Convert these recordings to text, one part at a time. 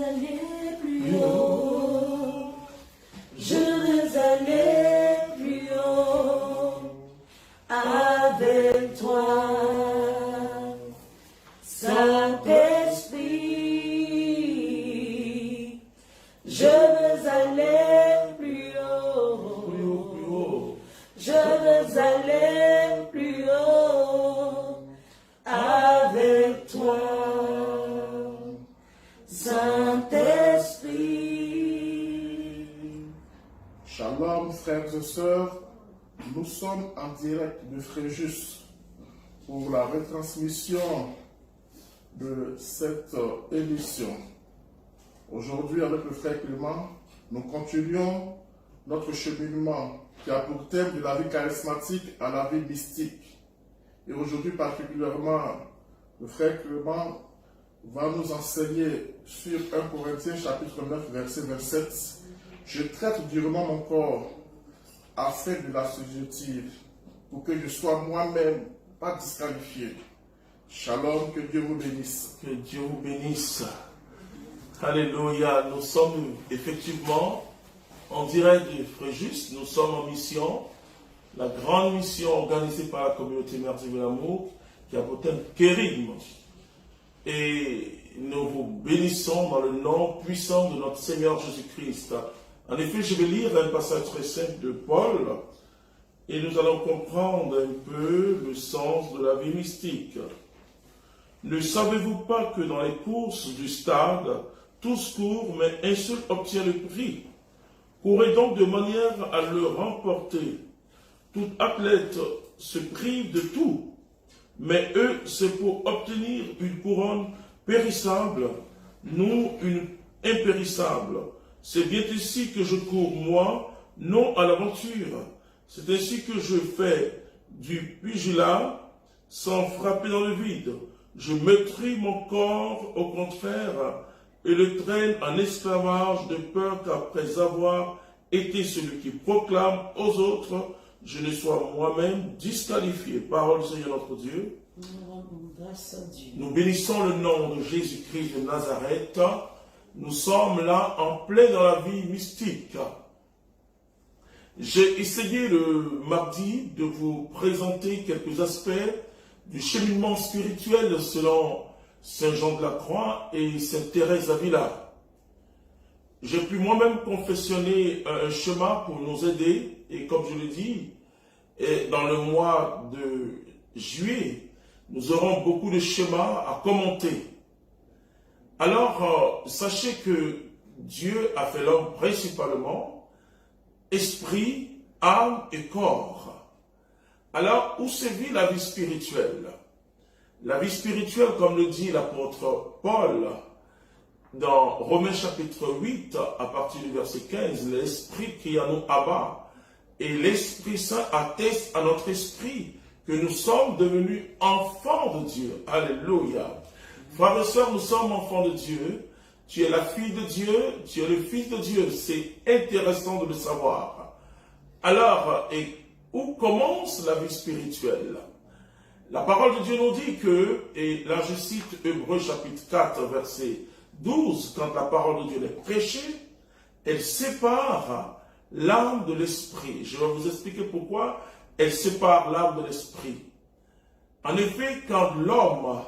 aller plus haut. Je veux aller plus haut avec toi. Saint-Esprit, je veux aller plus haut. Je veux aller plus haut avec toi. Saint-Esprit. Shalom, frères et sœurs. Nous sommes en direct de Fréjus pour la retransmission de cette émission. Aujourd'hui, avec le frère Clément, nous continuons notre cheminement qui a pour thème de la vie charismatique à la vie mystique. Et aujourd'hui, particulièrement, le frère Clément va nous enseigner sur 1 Corinthiens chapitre 9, verset 27. Je traite durement mon corps afin de l'assujettir, pour que je sois moi-même pas disqualifié. Shalom, que Dieu vous bénisse. Que Dieu vous bénisse. Alléluia. Nous sommes effectivement en direct de Fréjus. Nous sommes en mission, la grande mission organisée par la communauté Merci de l'amour, qui a pour thème Kérigme. Et nous vous bénissons dans le nom puissant de notre Seigneur Jésus-Christ. En effet, je vais lire un passage très simple de Paul et nous allons comprendre un peu le sens de la vie mystique. Ne savez-vous pas que dans les courses du stade, tous courent, mais un seul obtient le prix? Courez donc de manière à le remporter. Tout athlète se prive de tout, mais eux, c'est pour obtenir une couronne périssable, nous une impérissable. C'est bien ainsi que je cours, moi, non à l'aventure. C'est ainsi que je fais du pugilat sans frapper dans le vide. Je maîtrise mon corps au contraire et le traîne en esclavage de peur qu'après avoir été celui qui proclame aux autres, je ne sois moi-même disqualifié. Parole du Seigneur notre Dieu. Nous bénissons le nom de Jésus-Christ de Nazareth. Nous sommes là en plein dans la vie mystique. J'ai essayé le mardi de vous présenter quelques aspects du cheminement spirituel selon Saint Jean de la Croix et Sainte Thérèse d'Avila. J'ai pu moi-même confectionner un schéma pour nous aider et comme je l'ai dit, dans le mois de juillet, nous aurons beaucoup de schémas à commenter. Alors, sachez que Dieu a fait l'homme principalement esprit, âme et corps. Alors, où se vit la vie spirituelle? La vie spirituelle, comme le dit l'apôtre Paul, dans Romains chapitre 8, à partir du verset 15, l'esprit qui en nous abat, et l'Esprit Saint atteste à notre esprit que nous sommes devenus enfants de Dieu. Alléluia. Frères et sœurs, nous sommes enfants de Dieu. Tu es la fille de Dieu, tu es le fils de Dieu. C'est intéressant de le savoir. Alors, et où commence la vie spirituelle? La parole de Dieu nous dit que, et là je cite Hébreux chapitre 4, verset 12, quand la parole de Dieu est prêchée, elle sépare l'âme de l'esprit. Je vais vous expliquer pourquoi elle sépare l'âme de l'esprit. En effet, quand l'homme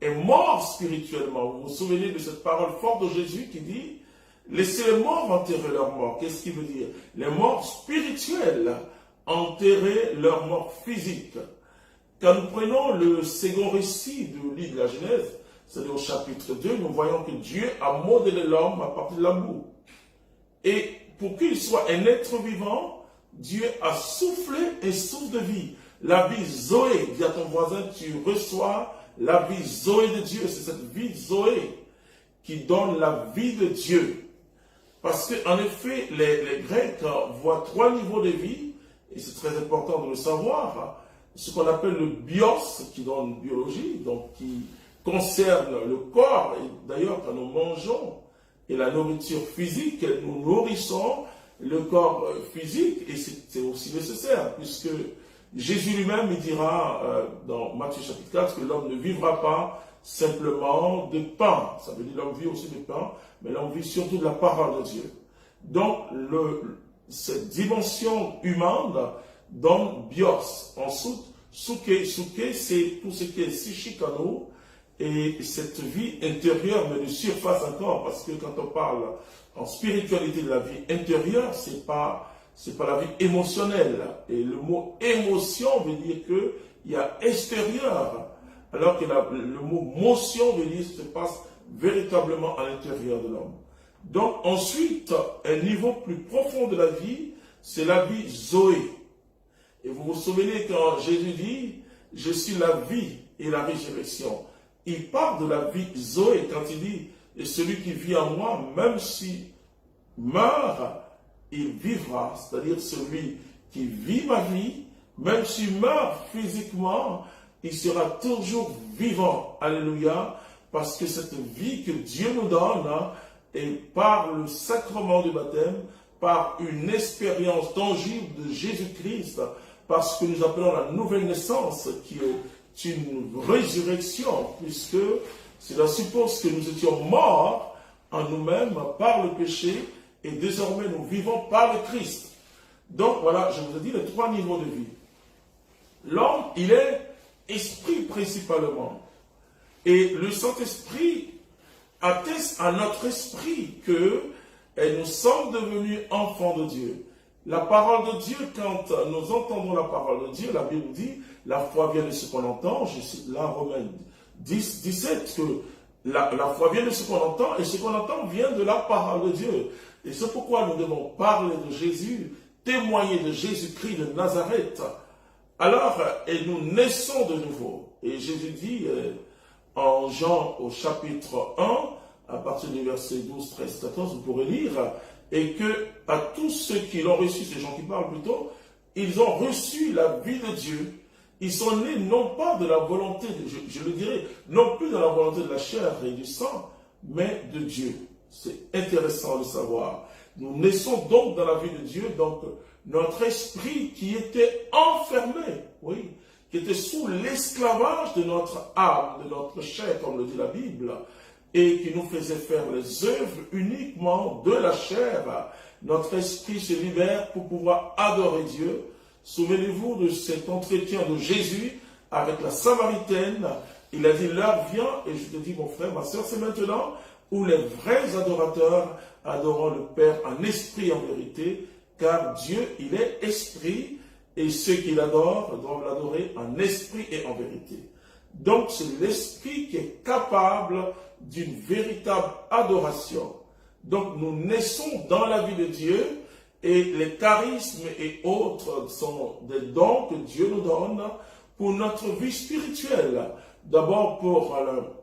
est mort spirituellement, vous vous souvenez de cette parole forte de Jésus qui dit « Laissez les morts enterrer leurs morts ». Qu'est-ce qu'il veut dire? Les morts spirituels enterrer leurs morts physiques. Quand nous prenons le second récit du livre de la Genèse, c'est-à-dire au chapitre 2, nous voyons que Dieu a modélé l'homme à partir de l'amour. Et pour qu'il soit un être vivant, Dieu a soufflé un souffle de vie. La vie Zoé, dis à ton voisin, tu reçois la vie Zoé de Dieu. C'est cette vie Zoé qui donne la vie de Dieu. Parce qu'en effet, les Grecs voient trois niveaux de vie, et c'est très important de le savoir. Ce qu'on appelle le bios, qui donne biologie, donc qui concerne le corps. Et d'ailleurs, quand nous mangeons, et la nourriture physique, nous nourrissons le corps physique, et c'est aussi nécessaire, puisque Jésus lui-même il dira dans Matthieu chapitre 4 que l'homme ne vivra pas simplement de pain. Ça veut dire l'homme vit aussi de pain, mais l'homme vit surtout de la parole de Dieu. Donc, cette dimension humaine donne bios. Ensuite, souké, c'est tout ce qui est psychique en nous, et cette vie intérieure, mais de surface encore, parce que quand on parle en spiritualité de la vie intérieure, c'est pas la vie émotionnelle. Et le mot émotion veut dire qu'il y a extérieur, alors que le mot motion veut dire que ça se passe véritablement à l'intérieur de l'homme. Donc ensuite, un niveau plus profond de la vie, c'est la vie Zoé. Et vous vous souvenez quand Jésus dit, je suis la vie et la résurrection. Il parle de la vie Zoé quand il dit, et celui qui vit en moi, même s'il meurt, il vivra. C'est-à-dire celui qui vit ma vie, même s'il meurt physiquement, il sera toujours vivant. Alléluia. Parce que cette vie que Dieu nous donne, et par le sacrement du baptême, par une expérience tangible de Jésus-Christ, parce que nous appelons la nouvelle naissance, qui est une résurrection, puisque cela suppose que nous étions morts en nous-mêmes par le péché, et désormais nous vivons par le Christ. Donc voilà, je vous ai dit les 3 niveaux de vie. L'homme, il est esprit principalement. Et le Saint-Esprit atteste à notre esprit que nous sommes devenus enfants de Dieu. La parole de Dieu, quand nous entendons la parole de Dieu, la Bible dit, la foi vient de ce qu'on entend. Je cite là Romains 10, 17, que la foi vient de ce qu'on entend, et ce qu'on entend vient de la parole de Dieu. Et c'est pourquoi nous devons parler de Jésus, témoigner de Jésus-Christ de Nazareth. Alors, et nous naissons de nouveau. Et Jésus dit en Jean au chapitre 1, à partir du verset 12, 13, 14, vous pourrez lire, et que à tous ceux qui l'ont reçu, ces gens qui parlent plutôt, ils ont reçu la vie de Dieu. Ils sont nés non pas de la volonté, je le dirais, non plus de la volonté de la chair et du sang, mais de Dieu. C'est intéressant de savoir. Nous naissons donc dans la vie de Dieu, donc notre esprit qui était enfermé, oui, qui était sous l'esclavage de notre âme, de notre chair, comme le dit la Bible, et qui nous faisait faire les œuvres uniquement de la chair. Notre esprit se libère pour pouvoir adorer Dieu. Souvenez-vous de cet entretien de Jésus avec la Samaritaine. Il a dit, l'heure vient, et je te dis, mon frère, ma soeur, c'est maintenant où les vrais adorateurs adoreront le Père en esprit et en vérité, car Dieu, il est esprit, et ceux qui l'adorent doivent l'adorer en esprit et en vérité. Donc, c'est l'esprit qui est capable d'une véritable adoration. Donc, nous naissons dans la vie de Dieu, et les charismes et autres sont des dons que Dieu nous donne pour notre vie spirituelle. D'abord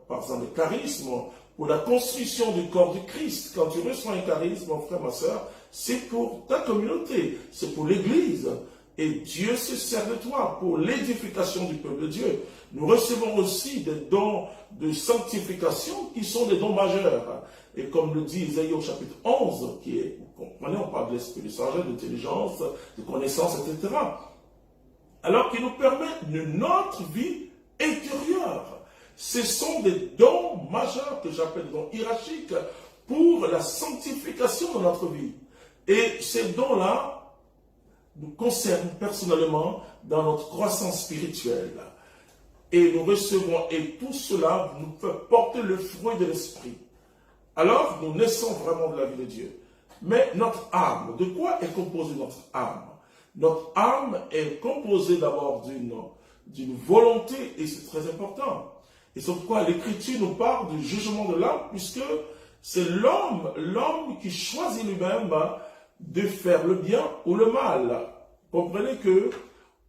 par exemple, le charisme, pour la construction du corps du Christ. Quand tu reçois un charisme, mon frère, ma soeur, c'est pour ta communauté, c'est pour l'Église. Et Dieu se sert de toi pour l'édification du peuple de Dieu. Nous recevons aussi des dons de sanctification qui sont des dons majeurs. Et comme le dit Isaïe au chapitre 11, qui est, vous comprenez, on parle de l'esprit de sagesse, d'intelligence, de connaissance, etc. Alors qu'il nous permet de notre vie intérieure. Ce sont des dons majeurs que j'appelle des dons hiérarchiques pour la sanctification de notre vie. Et ces dons-là nous concernent personnellement dans notre croissance spirituelle. Et nous recevons, et tout cela nous fait porter le fruit de l'esprit. Alors, nous naissons vraiment de la vie de Dieu. Mais notre âme, de quoi est composée notre âme? Notre âme est composée d'abord d'une volonté, et c'est très important. Et c'est pourquoi l'Écriture nous parle du jugement de l'âme, puisque c'est l'homme qui choisit lui-même de faire le bien ou le mal. Comprenez que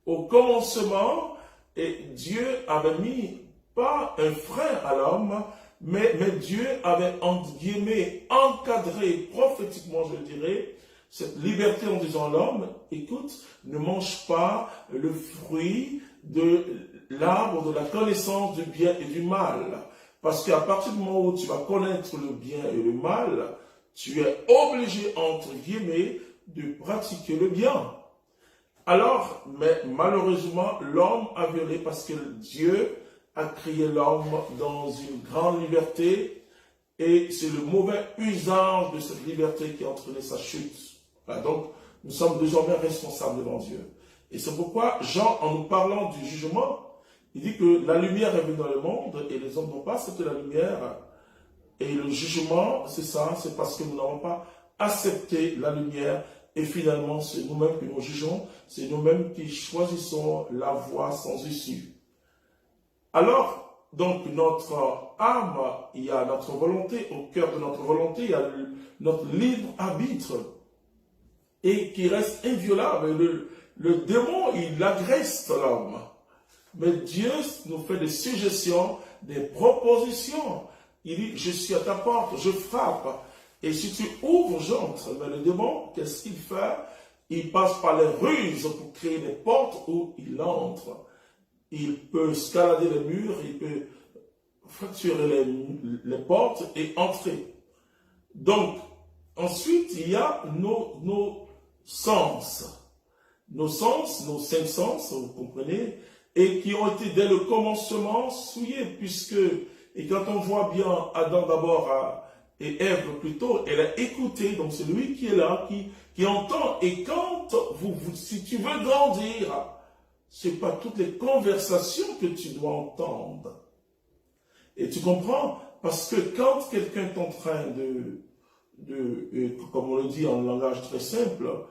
au commencement, Dieu avait mis pas un frein à l'homme, mais Dieu avait, entre guillemets, encadré prophétiquement, je dirais, cette liberté en disant à l'homme, écoute, ne mange pas le fruit de l'arbre de la connaissance du bien et du mal. Parce qu'à partir du moment où tu vas connaître le bien et le mal, tu es obligé, entre guillemets, de pratiquer le bien. Alors, mais malheureusement, l'homme a violé parce que Dieu a créé l'homme dans une grande liberté et c'est le mauvais usage de cette liberté qui a entraîné sa chute. Voilà, donc, nous sommes désormais responsables devant Dieu. Et c'est pourquoi Jean, en nous parlant du jugement, il dit que la lumière est venue dans le monde et les hommes n'ont pas accepté la lumière. Et le jugement, c'est ça, c'est parce que nous n'avons pas accepté la lumière. Et finalement, c'est nous-mêmes qui nous jugeons, c'est nous-mêmes qui choisissons la voie sans issue. Alors, donc, notre âme, il y a notre volonté, au cœur de notre volonté, il y a notre libre arbitre, et qui reste inviolable. Le démon, il agresse l'homme. Mais Dieu nous fait des suggestions, des propositions. Il dit, je suis à ta porte, je frappe. Et si tu ouvres, j'entre. Mais le démon, qu'est-ce qu'il fait? Il passe par les ruses pour créer des portes où il entre. Il peut escalader les murs, il peut fracturer les portes et entrer. Donc, ensuite, il y a nos sens. Nos sens, nos 5 sens, vous comprenez, et qui ont été dès le commencement souillés, puisque, et quand on voit bien Adam d'abord et Ève plutôt, elle a écouté, donc c'est lui qui est là, qui entend, et quand si tu veux grandir, c'est pas toutes les conversations que tu dois entendre. Et tu comprends? Parce que quand quelqu'un est en train comme on le dit en langage très simple,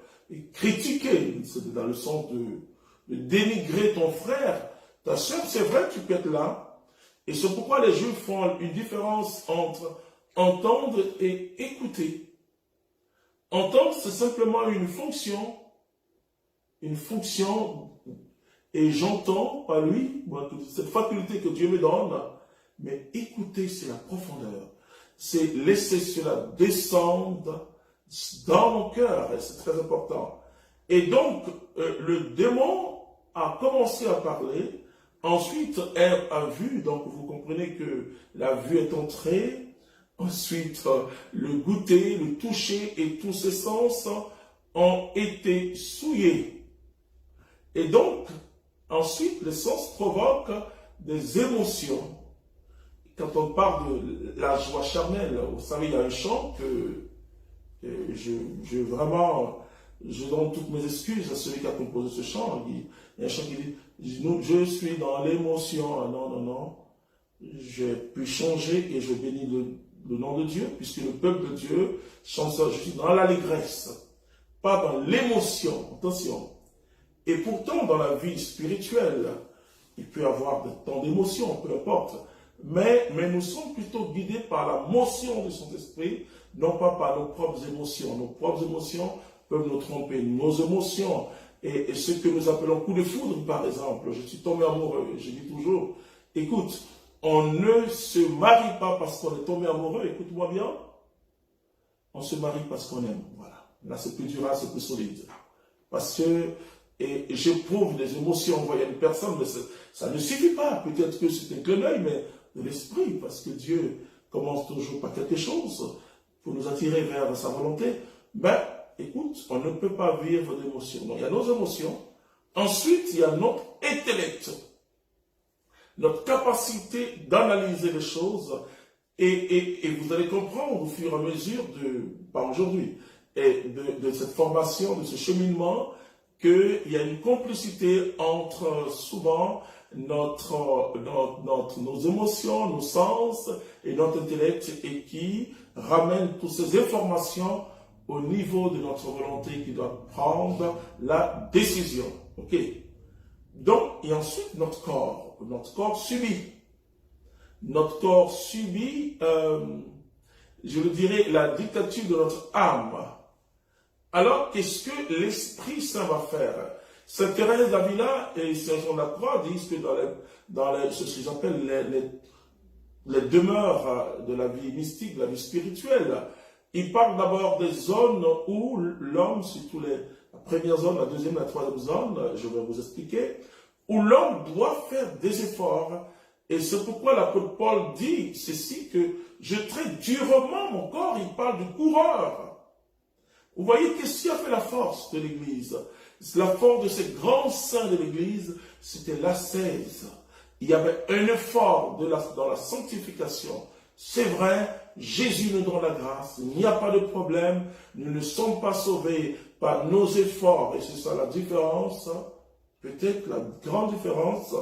critiquer, c'est dans le sens de dénigrer ton frère, ta soeur, c'est vrai, tu peux être là. Et c'est pourquoi les Juifs font une différence entre entendre et écouter. Entendre, c'est simplement une fonction, et j'entends par lui, cette faculté que Dieu me donne, mais écouter, c'est la profondeur. C'est laisser cela descendre dans mon cœur, et c'est très important. Et donc, le démon a commencé à parler, ensuite, Ève a vu, donc vous comprenez que la vue est entrée, ensuite, le goûter, le toucher, et tous ces sens ont été souillés. Et donc, ensuite, les sens provoquent des émotions. Quand on parle de la joie charnelle, vous savez, il y a un chant que je donne toutes mes excuses à celui qui a composé ce chant. Il y a un chant qui dit, je suis dans l'émotion. Ah non, non, non. J'ai pu changer et je bénis le nom de Dieu, puisque le peuple de Dieu chante ça. Je suis dans l'allégresse, pas dans l'émotion. Attention. Et pourtant, dans la vie spirituelle, il peut y avoir des temps d'émotion, peu importe. Mais nous sommes plutôt guidés par la motion de son esprit, non pas par nos propres émotions. Nos propres émotions peuvent nous tromper. Nos émotions, et ce que nous appelons coup de foudre, par exemple. Je suis tombé amoureux. Je dis toujours, écoute, on ne se marie pas parce qu'on est tombé amoureux, écoute-moi bien. On se marie parce qu'on aime. Voilà. Là, c'est plus durable, c'est plus solide. Parce que, et j'éprouve des émotions envoyées à une personne, mais ça ne suffit pas. Peut-être que c'est un clin d'œil, mais de l'esprit, parce que Dieu commence toujours par quelque chose pour nous attirer vers sa volonté. Mais, écoute, on ne peut pas vivre d'émotions. Donc, il y a nos émotions. Ensuite, il y a notre intellect. Notre capacité d'analyser les choses. Et vous allez comprendre au fur et à mesure par aujourd'hui, et de cette formation, de ce cheminement, qu'il y a une complicité entre souvent nos émotions, nos sens et notre intellect, et qui ramène toutes ces informations au niveau de notre volonté qui doit prendre la décision. Ok? Donc, et ensuite notre corps subit. Notre corps subit, je le dirais, la dictature de notre âme. Alors, qu'est-ce que l'Esprit Saint va faire? Sainte Thérèse d'Avila et Saint Jean de la Croix disent que dans ce qu'ils appellent les demeures de la vie mystique, de la vie spirituelle, ils parlent d'abord des zones où l'homme, surtout la première zone, la deuxième, la troisième zone, je vais vous expliquer, où l'homme doit faire des efforts. Et c'est pourquoi l'apôtre Paul dit ceci, que je traite durement mon corps, il parle du coureur. Vous voyez, qu'est-ce qui a fait la force de l'Église? La force de ces grands saints de l'Église, c'était l'ascèse. il y avait un effort dans la sanctification. C'est vrai, Jésus nous donne la grâce, il n'y a pas de problème, nous ne sommes pas sauvés par nos efforts, et c'est ça la différence, peut-être la grande différence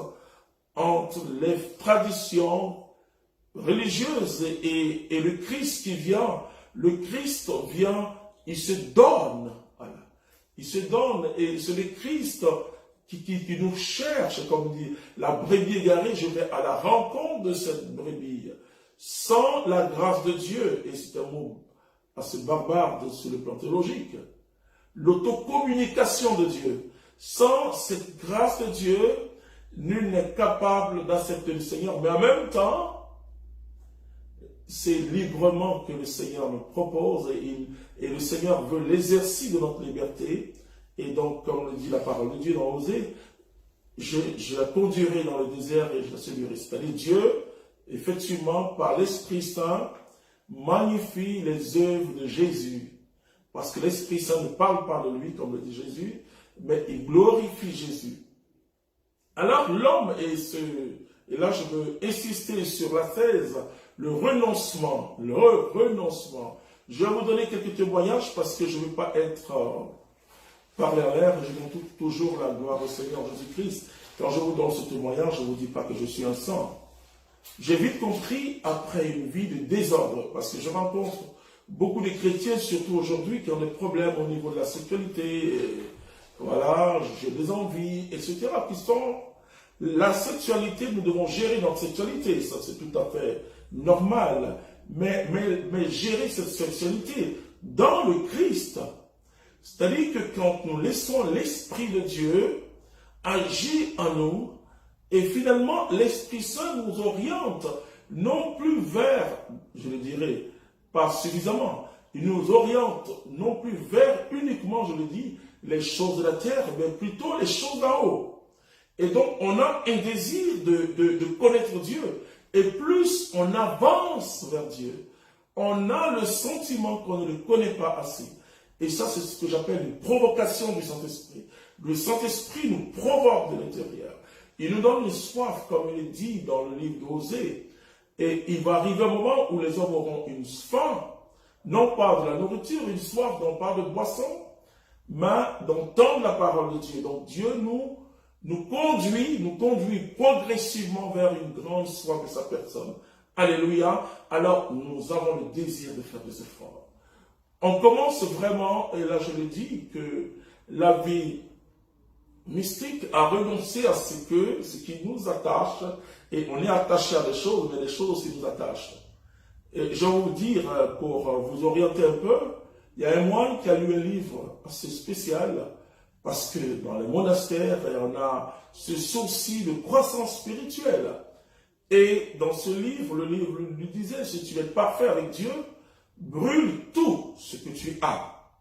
entre les traditions religieuses et le Christ qui vient. Le Christ vient, il se donne, voilà. Il se donne, et c'est le Christ qui nous cherche, comme dit la brebis égarée, je vais à la rencontre de cette brebis. Sans la grâce de Dieu, et c'est un mot assez barbare sur le plan théologique, l'autocommunication de Dieu. Sans cette grâce de Dieu, nul n'est capable d'accepter le Seigneur, mais en même temps, c'est librement que le Seigneur nous propose, et le Seigneur veut l'exercice de notre liberté. Et donc, comme le dit la parole de Dieu dans Osée, je la conduirai dans le désert et je la séduirai. C'est-à-dire Dieu, effectivement, par l'Esprit Saint, magnifie les œuvres de Jésus. Parce que l'Esprit Saint ne parle pas de lui, comme le dit Jésus, mais il glorifie Jésus. Alors l'homme, et là je veux insister sur la thèse, le renoncement. Je vais vous donner quelques témoignages parce que je ne veux pas être parler en l'air, je donne toujours la gloire au Seigneur Jésus-Christ. Quand je vous donne ce témoignage, je ne vous dis pas que je suis un saint. J'ai vite compris, après une vie de désordre, parce que je rencontre beaucoup de chrétiens, surtout aujourd'hui, qui ont des problèmes au niveau de la sexualité, voilà, j'ai des envies, etc., qui sont... La sexualité, nous devons gérer notre sexualité, ça c'est tout à fait normal, mais gérer cette sexualité dans le Christ, c'est-à-dire que quand nous laissons l'Esprit de Dieu agir en nous, et finalement l'Esprit Saint nous oriente non plus vers, je le dirais, pas suffisamment, il nous oriente non plus vers uniquement, je le dis, les choses de la terre, mais plutôt les choses d'en haut. Et donc on a un désir de connaître Dieu, et plus on avance vers Dieu, on a le sentiment qu'on ne le connaît pas assez. Et ça, c'est ce que j'appelle une provocation du Saint-Esprit. Le Saint-Esprit nous provoque de l'intérieur. Il nous donne une soif, comme il est dit dans le livre d'Osée. Et il va arriver un moment où les hommes auront une faim, non pas de la nourriture, une soif, non pas de boisson, mais d'entendre la parole de Dieu. Donc Dieu nous conduit progressivement vers une grande soif de sa personne. Alléluia. Alors, nous avons le désir de faire des efforts. On commence vraiment, et là je le dis, que la vie mystique a renoncé à ce qui nous attache, et on est attaché à des choses, mais les choses qui nous attachent. Et je vais vous dire, pour vous orienter un peu, il y a un moine qui a lu un livre assez spécial, parce que dans les monastères, on a ce souci de croissance spirituelle. Et dans ce livre, le livre lui disait, si tu es parfait avec Dieu, brûle tout ce que tu as.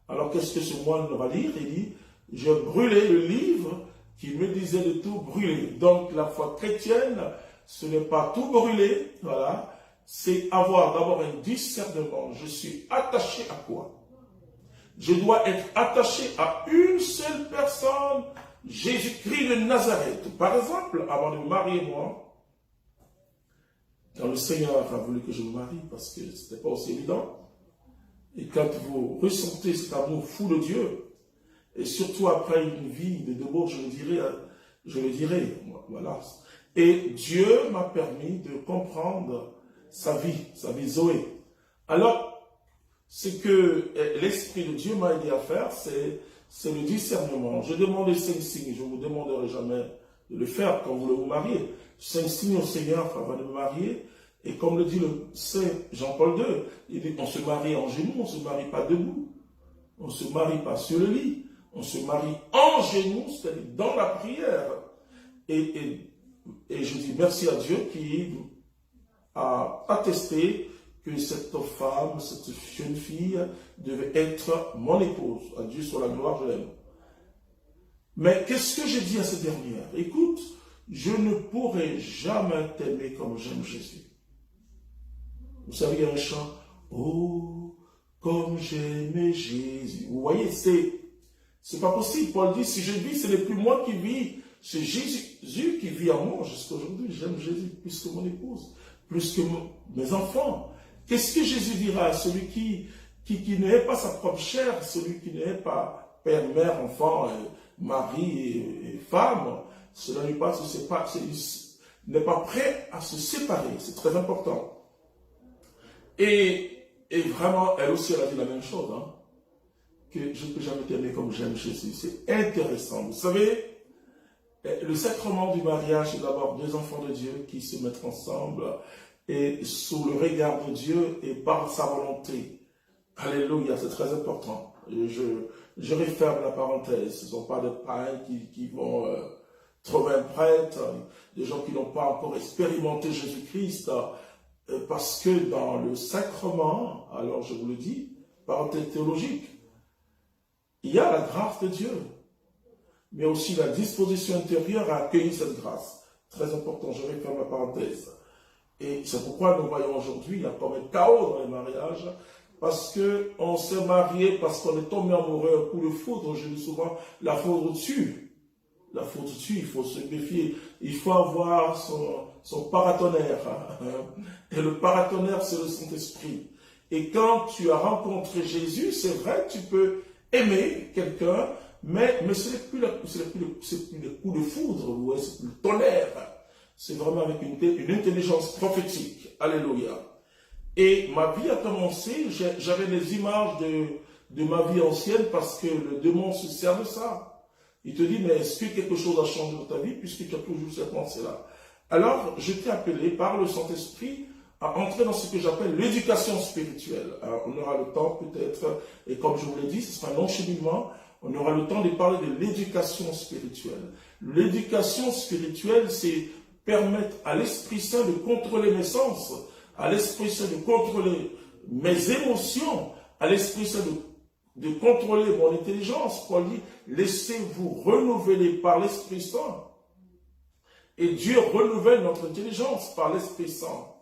Alors qu'est-ce que ce moine va lire? Il dit, je brûlais le livre qui me disait de tout brûler. Donc la foi chrétienne, ce n'est pas tout brûler, voilà, c'est avoir d'abord un discernement. Je suis attaché à quoi? Je dois être attaché à une seule personne, Jésus-Christ de Nazareth. Par exemple, avant de me marier moi, quand le Seigneur a voulu que je me marie, parce que ce n'était pas aussi évident, et quand vous ressentez cet amour fou de Dieu, et surtout après une vie de débauche, je le dirai, voilà. Et Dieu m'a permis de comprendre sa vie Zoé. Alors, ce que l'Esprit de Dieu m'a aidé à faire, c'est le discernement. Je demande 5 signes, je ne vous demanderai jamais de le faire quand vous voulez vous marier. 5 signes au Seigneur avant de me marier. Et comme le dit le Saint Jean-Paul II, il dit on se marie en genoux, on ne se marie pas debout. On ne se marie pas sur le lit. On se marie en genoux, c'est-à-dire dans la prière. Et je dis merci à Dieu qui a attesté que cette femme, cette jeune fille devait être mon épouse. À Dieu soit la gloire, je l'aime. Mais qu'est-ce que j'ai dit à cette dernière? Écoute, je ne pourrai jamais t'aimer comme j'aime Jésus. Vous savez, il y a un chant, oh, comme j'aimais Jésus. Vous voyez, c'est pas possible. Paul dit, si je vis, ce n'est plus moi qui vis, c'est Jésus qui vit en moi jusqu'à aujourd'hui. J'aime Jésus plus que mon épouse, plus que mes enfants. Qu'est-ce que Jésus dira à celui qui n'est pas sa propre chair, celui qui n'est pas père, mère, enfant, mari et femme? Cela n'est pas, n'est pas prêt à se séparer. C'est très important. Et vraiment, elle aussi, elle a dit la même chose. Hein, que je ne peux jamais t'aimer comme j'aime Jésus. C'est intéressant. Vous savez, le sacrement du mariage, c'est d'abord deux enfants de Dieu qui se mettent ensemble et sous le regard de Dieu et par sa volonté. Alléluia, c'est très important. Je referme la parenthèse. Ce ne sont pas des païens qui vont trouver un prêtre, des gens qui n'ont pas encore expérimenté Jésus-Christ, parce que dans le sacrement, alors je vous le dis, parenthèse théologique, il y a la grâce de Dieu, mais aussi la disposition intérieure à accueillir cette grâce. Très important, je referme la parenthèse. Et c'est pourquoi nous voyons aujourd'hui, il y a comme un chaos dans les mariages, parce qu'on s'est marié, parce qu'on est tombé amoureux, un coup de foudre, je dis souvent, la foudre tue. La foudre tue, il faut se méfier. Il faut avoir son paratonnerre. Et le paratonnerre, c'est le Saint-Esprit. Et quand tu as rencontré Jésus, c'est vrai, tu peux aimer quelqu'un, mais ce n'est plus le coup de foudre, c'est plus le tonnerre. C'est vraiment avec une intelligence prophétique. Alléluia. Et ma vie a commencé, j'avais des images de ma vie ancienne parce que le démon se sert de ça. Il te dit, mais est-ce que quelque chose a changé dans ta vie puisque tu as toujours cette pensée-là? Alors, je t'ai appelé par le Saint-Esprit à entrer dans ce que j'appelle l'éducation spirituelle. Alors, on aura le temps peut-être, et comme je vous l'ai dit, ce sera un enchaînement, on aura le temps de parler de l'éducation spirituelle. L'éducation spirituelle, c'est permettre à l'Esprit Saint de contrôler mes sens, à l'Esprit Saint de contrôler mes émotions, à l'Esprit Saint de contrôler mon intelligence. Paul dit, laissez-vous renouveler par l'Esprit Saint. Et Dieu renouvelle notre intelligence par l'Esprit Saint.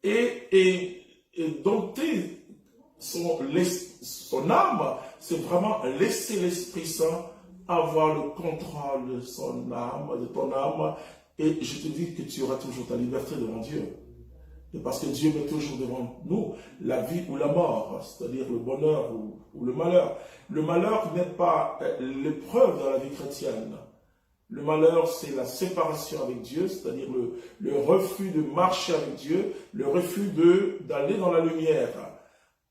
Et dompter son âme, c'est vraiment laisser l'Esprit Saint avoir le contrôle de son âme, de ton âme. Et je te dis que tu auras toujours ta liberté devant Dieu. Et parce que Dieu met toujours devant nous la vie ou la mort, c'est-à-dire le bonheur ou le malheur. Le malheur n'est pas l'épreuve dans la vie chrétienne. Le malheur, c'est la séparation avec Dieu, c'est-à-dire le refus de marcher avec Dieu, le refus d'aller dans la lumière.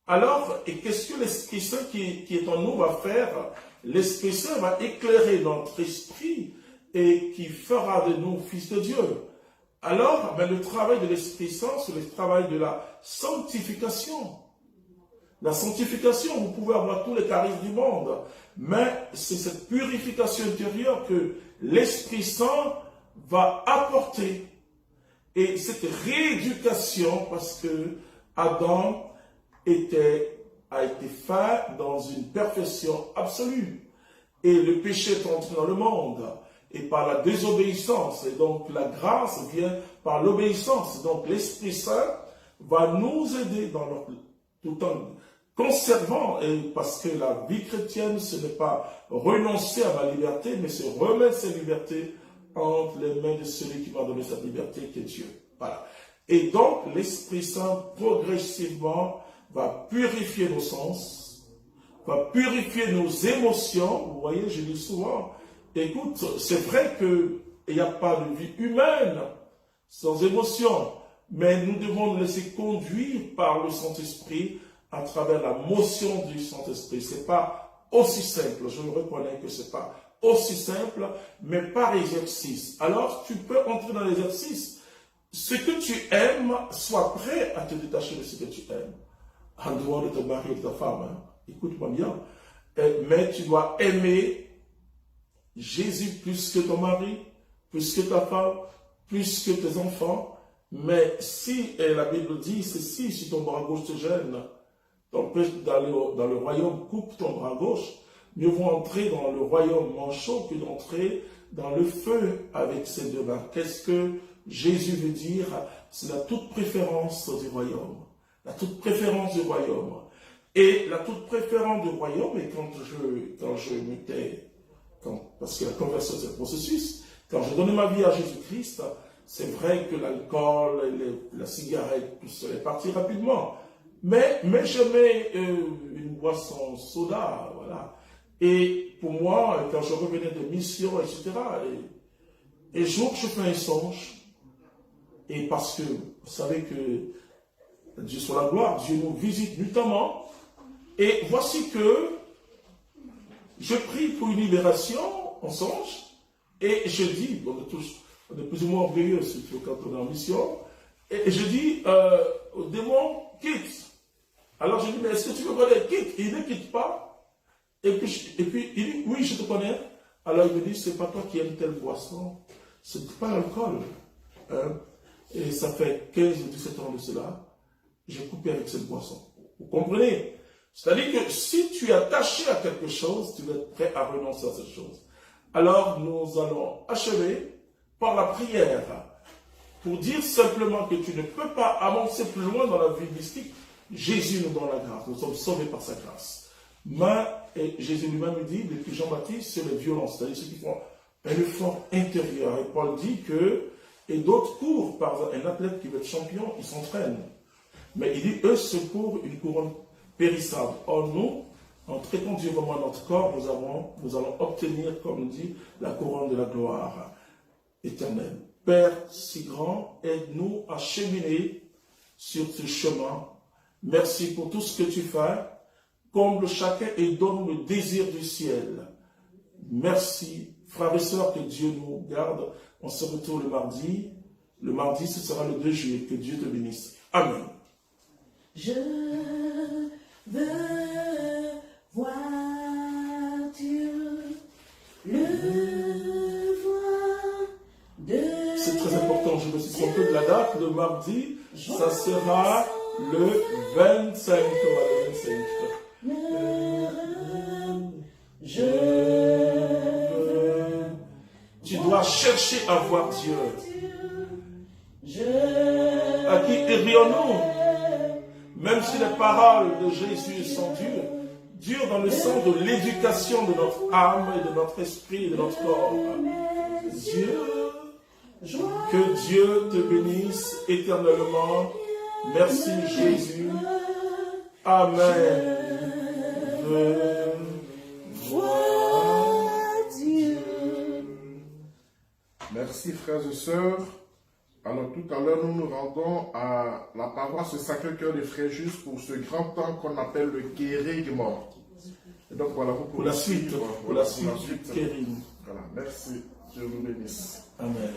Alors, et qu'est-ce que l'Esprit Saint qui est en nous va faire? L'Esprit Saint va éclairer notre esprit et qui fera de nous fils de Dieu. Alors, le travail de l'Esprit Saint, c'est le travail de la sanctification. La sanctification, vous pouvez avoir tous les charismes du monde, mais c'est cette purification intérieure que l'Esprit Saint va apporter. Et cette rééducation, parce que Adam a été fait dans une perfection absolue. Et le péché est entré dans le monde. Et par la désobéissance, et donc la grâce vient par l'obéissance. Donc l'Esprit Saint va nous aider tout en conservant, et parce que la vie chrétienne, ce n'est pas renoncer à ma liberté, mais c'est remettre cette liberté entre les mains de celui qui m'a donné cette liberté, qui est Dieu. Voilà. Et donc l'Esprit Saint progressivement va purifier nos sens, va purifier nos émotions. Vous voyez, je dis souvent, écoute, c'est vrai qu'il n'y a pas de vie humaine sans émotion, mais nous devons nous laisser conduire par le Saint-Esprit à travers la motion du Saint-Esprit. Ce n'est pas aussi simple, je reconnais que ce n'est pas aussi simple, mais par exercice. Alors, tu peux entrer dans l'exercice. Ce que tu aimes, sois prêt à te détacher de ce que tu aimes. En dehors de ton mari et de ta femme, hein. Écoute-moi bien. Mais tu dois aimer Jésus plus que ton mari, plus que ta femme, plus que tes enfants. Mais si, et la Bible dit ceci, si ton bras gauche te gêne, t'empêche d'aller dans le royaume, coupe ton bras gauche. Mieux vaut entrer dans le royaume manchot que d'entrer dans le feu avec ses deux mains. Qu'est-ce que Jésus veut dire? C'est la toute préférence du royaume. La toute préférence du royaume. Et la toute préférence du royaume, et quand je m'étais, parce que la conversion c'est un processus, Quand j'ai donné ma vie à Jésus-Christ, c'est vrai que l'alcool, la cigarette, tout ça est parti rapidement. Mais j'aimais une boisson soda, voilà. Et pour moi, quand je revenais de mission, etc., et un jour, je fais un songe. Et parce que, vous savez que Dieu soit la gloire, Dieu nous visite nuitamment. Et voici que je prie pour une libération en songe. Et je dis, on est plus ou moins orgueilleux, surtout quand on est en mission. Et je dis au démon, quitte. Alors je dis, mais est-ce que tu me connais? Quitte. Il ne quitte pas. Et puis il dit, oui, je te connais. Alors il me dit, c'est pas toi qui aimes telle boisson. C'est pas l'alcool. Hein? Et ça fait 15 ou 17 ans de cela. J'ai coupé avec cette boisson. Vous comprenez? C'est-à-dire que si tu es attaché à quelque chose, tu dois être prêt à renoncer à cette chose. Alors nous allons achever par la prière pour dire simplement que tu ne peux pas avancer plus loin dans la vie mystique. Jésus nous donne la grâce. Nous sommes sauvés par sa grâce. Mais et Jésus lui-même dit, depuis Jean-Baptiste, c'est les violences, c'est-à-dire ceux qui font un effort intérieur. Et Paul dit que, et d'autres courent, par exemple, un athlète qui veut être champion, il s'entraîne. Mais il dit, eux, c'est pour une couronne périssable. Or, nous, en traitant Dieu vraiment notre corps, nous allons obtenir, comme on dit, la couronne de la gloire éternelle. Père si grand, aide-nous à cheminer sur ce chemin. Merci pour tout ce que tu fais. Comble chacun et donne le désir du ciel. Merci, frères et sœurs, que Dieu nous garde. On se retrouve le mardi. Le mardi, ce sera le 2 juillet. Que Dieu te bénisse. Amen. Je veux voir Dieu, le voir de... C'est très important, je me suis trompé de la date. Le mardi, ça sera le 25. Le 25. Tu dois chercher à voir Dieu. À qui irions-nous? Même si les paroles de Jésus sont dures dans le sens de l'éducation de notre âme et de notre esprit et de notre corps. Dieu, que Dieu te bénisse éternellement. Merci Jésus. Amen. Merci frères et sœurs. Alors tout à l'heure, nous nous rendons à la paroisse Sacré-Cœur de Fréjus pour ce grand temps qu'on appelle le Kérigme. Et donc voilà, vous pour la suite, suivre. pour la suite du Kérim. Voilà, merci. Dieu vous bénisse. Amen.